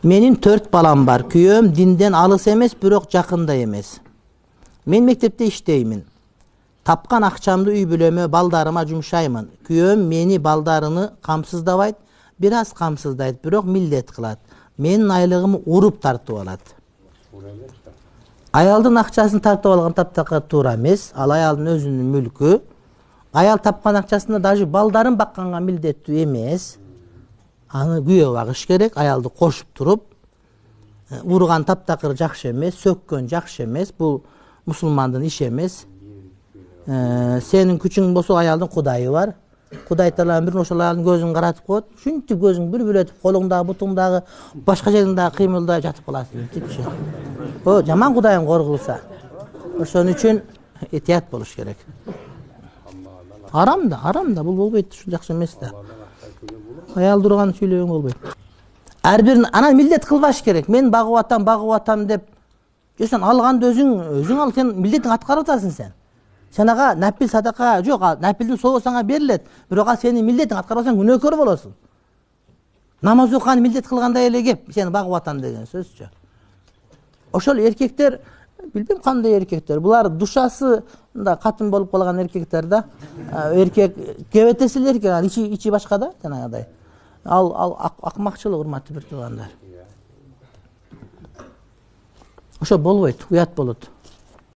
Menin 4 balam var. Kүйөөм динден алыс эмес, бирок жакында эмес. Мен мектепте иштеймин. Тапкан акчамды үй бүлөмө, балдарыма жумшаймын. Күйөөм мени балдарыны камсыздабайт, бир аз камсыздайт, бирок милдет кылат. Менин айлыгымы уруп тартып алат. Аялдын акчасын тартып алган таптакыр туура эмес. Ал аялдын өзүнүн мүлкү. Аял тапкан акчасында даже балдарын бакканга милдеттүү эмес. Аны күйөө багыш керек, аялды кошуп туруп, урган таптакыр жакшы эмес, сөккөн жакшы эмес, бул мусулмандын иши эмес. Сенин күчүң болсо аялдын кудайы бар. Кудай таалам бир ошол аялдын көзүн каратып коет. Шунтип көзүң бүлбүлөтүп, колуңдагы, бутуңдагы, башка жериңдагы кыймылдай жатып каласың, типчи. О, жаман кудайың коргулса. Ошон үчүн этият болуш керек. Арам да, бул болбойт, ушул жакшы эмес да. Аял турган сүйлөгөн болбойт. Ар бирин анан милдет кылбаш керек. Мен багып атам деп. Сен алганды өзүң ал, сен милдетиң аткарып атасың сен. Сен ага напил садака жок, напилдин соогу сага берилет. Бирок ал сенин милдетиң аткарбасаң күнөөкөр болосуң. Намаз окуган милдет кылгандай эле кеп, сени багып атам деген сөзчү. Ошол эркектер, билбейм кандай эркектер. Булар душасы да катын болуп калган эркектер да. Эркек кебетесил эркек, ичи башка да, жанагыдай. Ал акмакчылык, урматтуу бир туугандар. Ошо болбойт, уят болот.